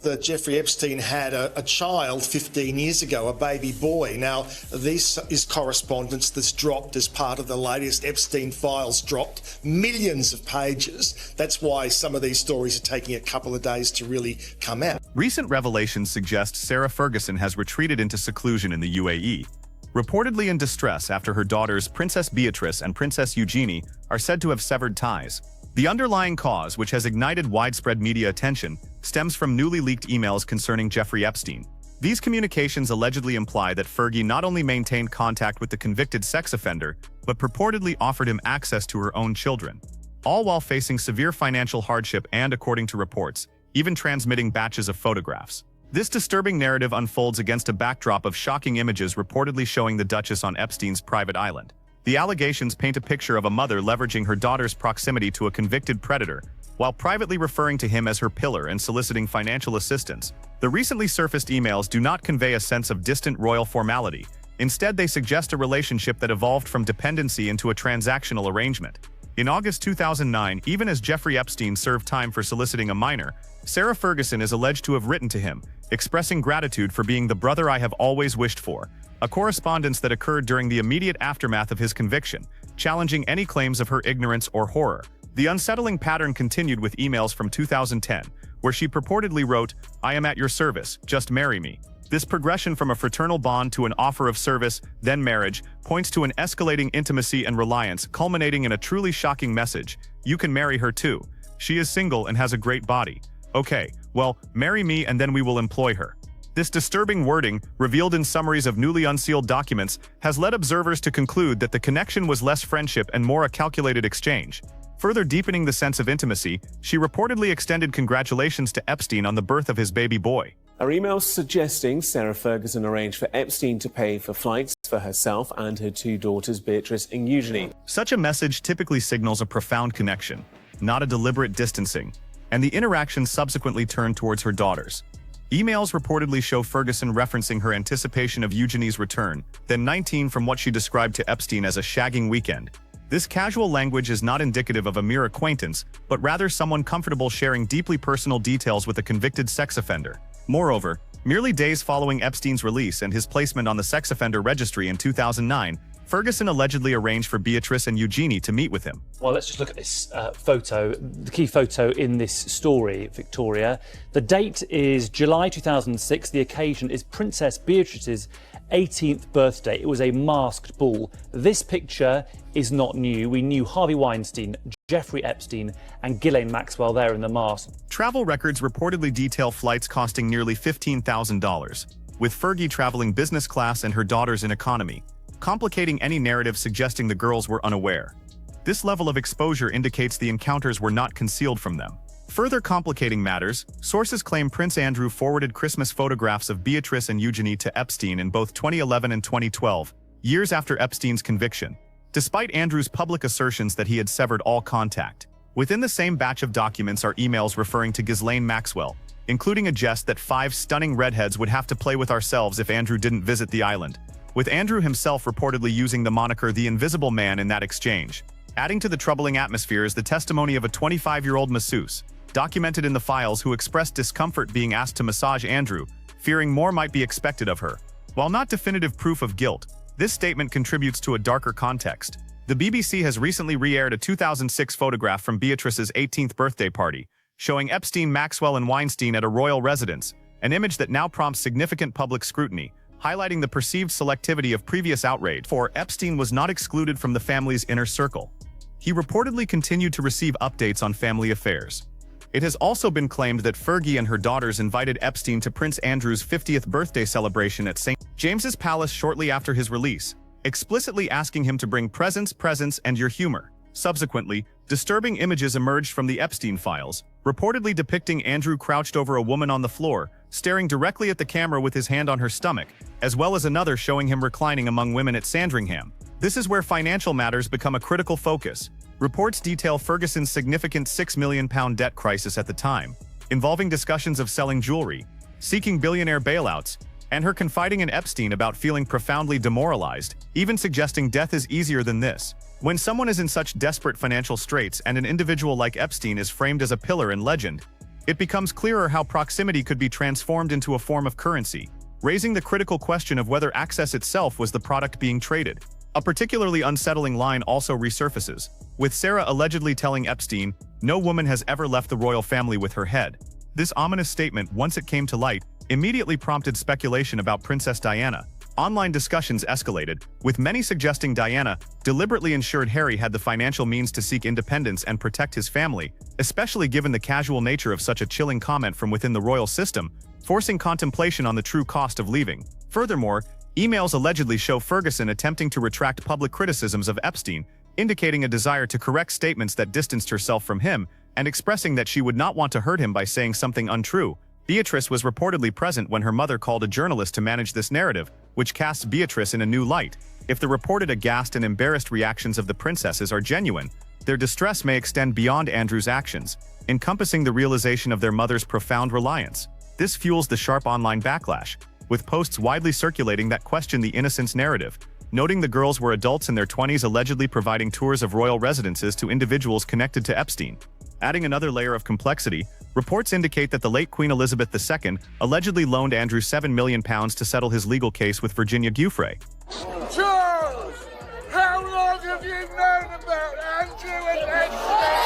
that Jeffrey Epstein had a child 15 years ago, a baby boy. Now, this is correspondence that's dropped as part of the latest Epstein files, dropped millions of pages. That's why some of these stories are taking a couple of days to really come out. Recent revelations suggest Sarah Ferguson has retreated into seclusion in the UAE, reportedly in distress after her daughters Princess Beatrice and Princess Eugenie are said to have severed ties. The underlying cause, which has ignited widespread media attention, stems from newly leaked emails concerning Jeffrey Epstein. These communications allegedly imply that Fergie not only maintained contact with the convicted sex offender, but purportedly offered him access to her own children, all while facing severe financial hardship and, according to reports, even transmitting batches of photographs. This disturbing narrative unfolds against a backdrop of shocking images reportedly showing the Duchess on Epstein's private island. The allegations paint a picture of a mother leveraging her daughter's proximity to a convicted predator, while privately referring to him as her pillar and soliciting financial assistance. The recently surfaced emails do not convey a sense of distant royal formality. Instead, they suggest a relationship that evolved from dependency into a transactional arrangement. In August 2009, even as Jeffrey Epstein served time for soliciting a minor, Sarah Ferguson is alleged to have written to him, expressing gratitude for being the brother I have always wished for, a correspondence that occurred during the immediate aftermath of his conviction, challenging any claims of her ignorance or horror. The unsettling pattern continued with emails from 2010, where she purportedly wrote, "I am at your service, just marry me." This progression from a fraternal bond to an offer of service, then marriage, points to an escalating intimacy and reliance, culminating in a truly shocking message: "You can marry her too. She is single and has a great body. Okay, well, marry me and then we will employ her." This disturbing wording, revealed in summaries of newly unsealed documents, has led observers to conclude that the connection was less friendship and more a calculated exchange. Further deepening the sense of intimacy, she reportedly extended congratulations to Epstein on the birth of his baby boy. Are emails suggesting Sarah Ferguson arranged for Epstein to pay for flights for herself and her two daughters, Beatrice and Eugenie. Such a message typically signals a profound connection, not a deliberate distancing, and the interaction subsequently turned towards her daughters. Emails reportedly show Ferguson referencing her anticipation of Eugenie's return, then 19 from what she described to Epstein as a shagging weekend. This casual language is not indicative of a mere acquaintance, but rather someone comfortable sharing deeply personal details with a convicted sex offender. Moreover, merely days following Epstein's release and his placement on the sex offender registry in 2009, Ferguson allegedly arranged for Beatrice and Eugenie to meet with him. Well, let's just look at this photo, the key photo in this story, Victoria. The date is July 2006. The occasion is Princess Beatrice's 18th birthday. It was a masked ball. This picture is not new. We knew Harvey Weinstein, Jeffrey Epstein and Ghislaine Maxwell there in the mask. Travel records reportedly detail flights costing nearly $15,000, with Fergie traveling business class and her daughters in economy, complicating any narrative suggesting the girls were unaware. This level of exposure indicates the encounters were not concealed from them. Further complicating matters, sources claim Prince Andrew forwarded Christmas photographs of Beatrice and Eugenie to Epstein in both 2011 and 2012, years after Epstein's conviction, despite Andrew's public assertions that he had severed all contact. Within the same batch of documents are emails referring to Ghislaine Maxwell, including a jest that 5 stunning redheads would have to play with ourselves if Andrew didn't visit the island, with Andrew himself reportedly using the moniker The Invisible Man in that exchange. Adding to the troubling atmosphere is the testimony of a 25-year-old masseuse, documented in the files, who expressed discomfort being asked to massage Andrew, fearing more might be expected of her. While not definitive proof of guilt, this statement contributes to a darker context. The BBC has recently re-aired a 2006 photograph from Beatrice's 18th birthday party, showing Epstein, Maxwell and Weinstein at a royal residence, an image that now prompts significant public scrutiny, highlighting the perceived selectivity of previous outrage. For Epstein was not excluded from the family's inner circle. He reportedly continued to receive updates on family affairs. It has also been claimed that Fergie and her daughters invited Epstein to Prince Andrew's 50th birthday celebration at St. James's Palace shortly after his release, explicitly asking him to bring presents, and your humor. Subsequently, disturbing images emerged from the Epstein files, reportedly depicting Andrew crouched over a woman on the floor, staring directly at the camera with his hand on her stomach, as well as another showing him reclining among women at Sandringham. This is where financial matters become a critical focus. Reports detail Ferguson's significant £6 million debt crisis at the time, involving discussions of selling jewelry, seeking billionaire bailouts, and her confiding in Epstein about feeling profoundly demoralized, even suggesting death is easier than this. When someone is in such desperate financial straits and an individual like Epstein is framed as a pillar and legend, It becomes clearer how proximity could be transformed into a form of currency, raising the critical question of whether access itself was the product being traded. A particularly unsettling line also resurfaces, with Sarah allegedly telling Epstein, "No woman has ever left the royal family with her head." This ominous statement, once it came to light, immediately prompted speculation about Princess Diana. Online discussions escalated, with many suggesting Diana deliberately ensured Harry had the financial means to seek independence and protect his family, especially given the casual nature of such a chilling comment from within the royal system, forcing contemplation on the true cost of leaving. Furthermore, emails allegedly show Ferguson attempting to retract public criticisms of Epstein, indicating a desire to correct statements that distanced herself from him, and expressing that she would not want to hurt him by saying something untrue. Beatrice was reportedly present when her mother called a journalist to manage this narrative, which casts Beatrice in a new light. If the reported aghast and embarrassed reactions of the princesses are genuine, their distress may extend beyond Andrew's actions, encompassing the realization of their mother's profound reliance. This fuels the sharp online backlash, with posts widely circulating that question the innocence narrative, noting the girls were adults in their 20s allegedly providing tours of royal residences to individuals connected to Epstein. Adding another layer of complexity, reports indicate that the late Queen Elizabeth II allegedly loaned Andrew £7 million to settle his legal case with Virginia Giuffre. Charles, how long have you known about Andrew and Epstein?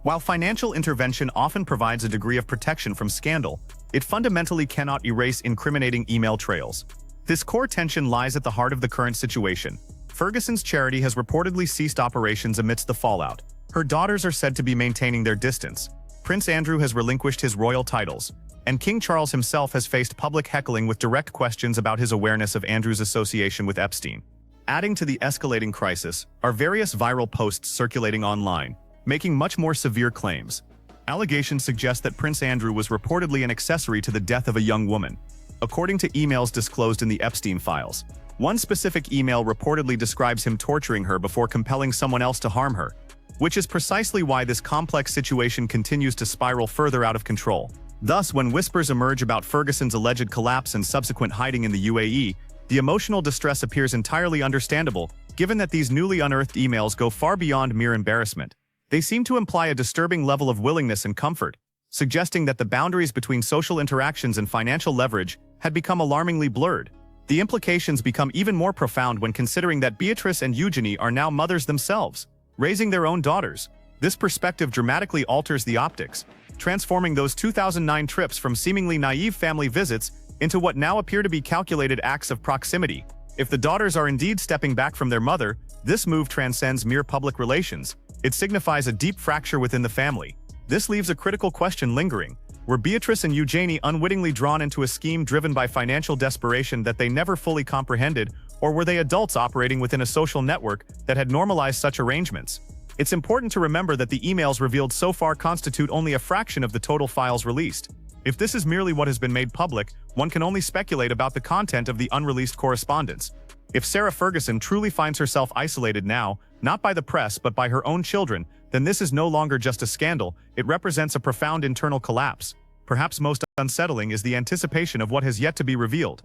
While financial intervention often provides a degree of protection from scandal, it fundamentally cannot erase incriminating email trails. This core tension lies at the heart of the current situation. Ferguson's charity has reportedly ceased operations amidst the fallout. Her daughters are said to be maintaining their distance. Prince Andrew has relinquished his royal titles, and King Charles himself has faced public heckling with direct questions about his awareness of Andrew's association with Epstein. Adding to the escalating crisis are various viral posts circulating online, making much more severe claims. Allegations suggest that Prince Andrew was reportedly an accessory to the death of a young woman, according to emails disclosed in the Epstein files. One specific email reportedly describes him torturing her before compelling someone else to harm her, which is precisely why this complex situation continues to spiral further out of control. Thus, when whispers emerge about Ferguson's alleged collapse and subsequent hiding in the UAE, the emotional distress appears entirely understandable, given that these newly unearthed emails go far beyond mere embarrassment. They seem to imply a disturbing level of willingness and comfort, suggesting that the boundaries between social interactions and financial leverage had become alarmingly blurred. The implications become even more profound when considering that Beatrice and Eugenie are now mothers themselves, raising their own daughters. This perspective dramatically alters the optics, transforming those 2009 trips from seemingly naive family visits into what now appear to be calculated acts of proximity. If the daughters are indeed stepping back from their mother, this move transcends mere public relations. It signifies a deep fracture within the family. This leaves a critical question lingering. Were Beatrice and Eugenie unwittingly drawn into a scheme driven by financial desperation that they never fully comprehended, or were they adults operating within a social network that had normalized such arrangements? It's important to remember that the emails revealed so far constitute only a fraction of the total files released. If this is merely what has been made public, one can only speculate about the content of the unreleased correspondence. If Sarah Ferguson truly finds herself isolated now, not by the press but by her own children, then this is no longer just a scandal, it represents a profound internal collapse. Perhaps most unsettling is the anticipation of what has yet to be revealed.